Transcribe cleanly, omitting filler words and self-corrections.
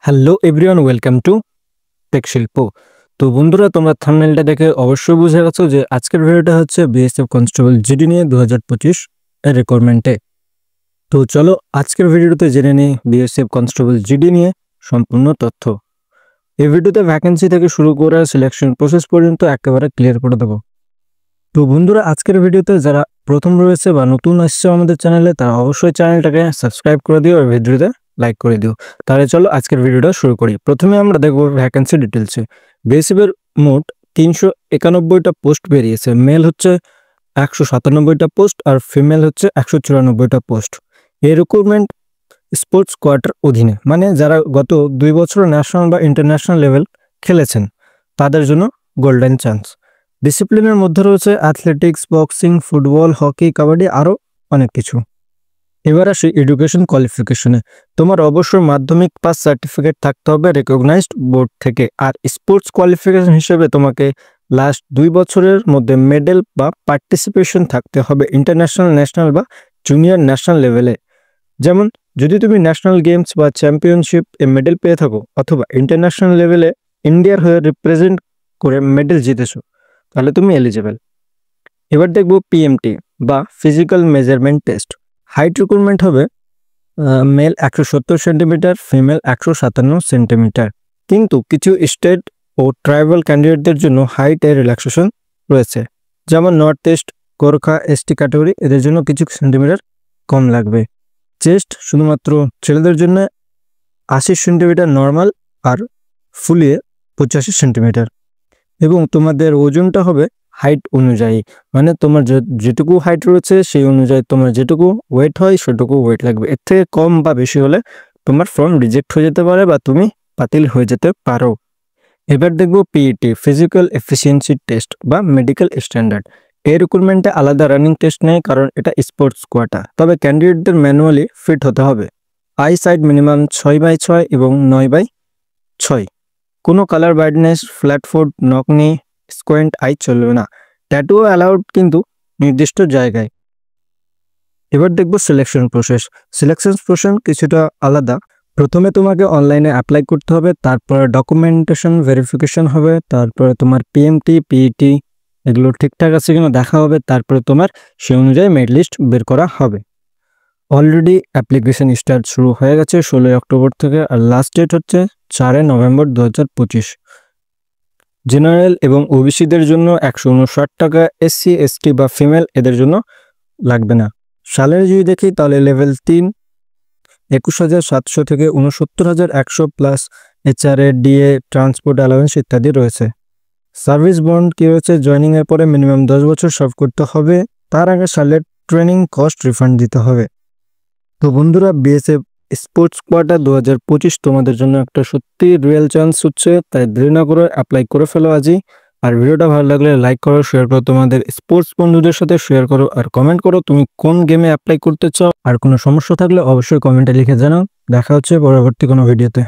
Hello everyone, welcome to tech Shilpa. তো বন্ধুরা, তোমরা থাম্বনেলটা দেখে অবশ্যই বুঝে গেছো যে আজকের ভিডিওটা হচ্ছে বিএসএফ কনস্টেবল জিডি নিয়ে 2025 এর রিকোয়ারমেন্টে। তো চলো আজকের ভিডিওতে জেনে নিই বিএসএফ কনস্টেবল জিডি নিয়ে সম্পূর্ণ তথ্য। এই ভিডিওতে ভ্যাকেন্সি থেকে শুরু করে সিলেকশন প্রসেস পর্যন্ত একেবারে ক্লিয়ার করে দেবো। তো বন্ধুরা, আজকের ভিডিওতে যারা প্রথম রয়েছে বা নতুন আসছে আমাদের চ্যানেলে, তারা অবশ্যই চ্যানেলটাকে সাবস্ক্রাইব করে দিও আর ভিডিওতে লাইক করে দিও। তাহলে চলো আজকের ভিডিওটা শুরু করি। প্রথমে আমরা দেখব ভ্যাকেন্সি ডিটেলসে। বিএসএফের মোট 391টা পোস্ট বেরিয়েছে। মেল হচ্ছে 197টা পোস্ট আর ফিমেল হচ্ছে 194টা পোস্ট। এই রিক্রুটমেন্ট স্পোর্টস কোয়ার্টার অধীনে, মানে যারা গত 2 বছর ন্যাশনাল বা ইন্টারন্যাশনাল লেভেল খেলেছেন তাদের জন্য গোল্ডেন চান্স। ডিসিপ্লিনের মধ্যে রয়েছে athletics, boxing, football, hockey, kabaddi, আরও অনেক কিছু। এবার আসি এডুকেশন কোয়ালিফিকেশনে। তোমার অবশ্যই মাধ্যমিক পাস সার্টিফিকেট থাকতে হবে রেকগনাইজড বোর্ড থেকে। আর স্পোর্টস কোয়ালিফিকেশন হিসেবে তোমাকে লাস্ট 2 বছরের মধ্যে মেডেল বা পার্টিসিপেশন থাকতে হবে ইন্টারন্যাশনাল, ন্যাশনাল বা জুনিয়র ন্যাশনাল লেভেলে। যেমন যদি তুমি ন্যাশনাল গেমস বা চ্যাম্পিয়নশিপ এ মেডেল পেয়ে থাকো অথবা ইন্টারন্যাশনাল লেভেলে ইন্ডিয়ার হয়ে রিপ্রেজেন্ট করে মেডেল জিতেছো, তাহলে তুমি এলিজিবল। এবার দেখব পিএমটি বা physical measurement test. Height recruitment হবে মেল 170 সেন্টিমিটার, ফিমেল 157 সেন্টিমিটার। কিন্তু কিছু স্টেট ও ট্রাইবাল ক্যান্ডিডেটদের জন্য হাইটে রিল্যাক্সেশন রয়েছে। যেমন north east, Gorkha, ST category, এদের জন্য কিছু সেন্টিমিটার কম লাগবে। চেস্ট শুধুমাত্র ছেলেদের জন্য 80 সেন্টিমিটার নর্মাল আর ফুলিয়ে 85 সেন্টিমিটার। এবং তোমাদের ওজনটা হবে হাইট অনুযায়ী, মানে তোমার যেটুকু হাইট রয়েছে সেই অনুযায়ী তোমার যেটুকু ওয়েট হয় সেটুকু ওয়েট লাগবে। এর থেকে কম বা বেশি হলে তোমার ফর্ম রিজেক্ট হয়ে যেতে পারে বা তুমি বাতিল হয়ে যেতে পারো। এবার দেখবো পিইটি, ফিজিক্যাল এফিসিয়েন্সি টেস্ট বা মেডিকেল স্ট্যান্ডার্ড। এই রিক্রুটমেন্টে আলাদা রানিং টেস্ট নেই, কারণ এটা স্পোর্টস কোয়াটা। তবে ক্যান্ডিডেটদের ম্যানুয়ালি ফিট হতে হবে। আই সাইড মিনিমাম 6/6 এবং 9/6। কোনো colour brightness, flat foot, knock knee, squint eye চলবে না। ট্যাটুও অ্যালাউড, কিন্তু নির্দিষ্ট জায়গায়। এবার দেখব সিলেকশন প্রসেস। সিলেকশন প্রসেস কিছুটা আলাদা। প্রথমে তোমাকে অনলাইনে অ্যাপ্লাই করতে হবে, তারপরে ডকুমেন্টেশন ভেরিফিকেশন হবে, তারপরে তোমার পিএমটি, পিইটি এগুলো ঠিকঠাক আছে কিনা দেখা হবে, তারপরে তোমার সেই অনুযায়ী মেরিট লিস্ট বের করা হবে। অলরেডি অ্যাপ্লিকেশন স্টার্ট শুরু হয়ে গেছে 16 অক্টোবর থেকে, আর লাস্ট ডেট হচ্ছে 4 নভেম্বর 2025। জেনারেল এবং ওবিসিদের জন্য 159 টাকা, এসসি, এসটি বা ফিমেল এদের জন্য লাগবে না। স্যালারি যদি দেখি তাহলে লেভেল 3 21,700 থেকে 69,100 plus HRA, DA, transport allowance ইত্যাদি রয়েছে। সার্ভিস বন্ড কি রয়েছে, জয়নিং এর পরে মিনিমাম 10 বছর সার্ভ করতে হবে, তার আগে সালের ট্রেনিং কস্ট রিফান্ড দিতে হবে। তো বন্ধুরা, বিএসএফ স্পোর্টস কোয়াটা 2025 তোমাদের জন্য একটা সত্যি রিয়েল চান্স হচ্ছে, তাই দেরি না করে অ্যাপ্লাই করে ফেলো আজই। আর ভিডিওটা ভালো লাগলে লাইক করো, শেয়ার করো, তোমাদের স্পোর্টস বন্ধুদের সাথে শেয়ার করো, আর কমেন্ট করো তুমি কোন গেমে অ্যাপ্লাই করতে চাও। আর কোনো সমস্যা থাকলে অবশ্যই কমেন্টে লিখে জানাও। দেখা হচ্ছে পরবর্তী কোনো ভিডিওতে।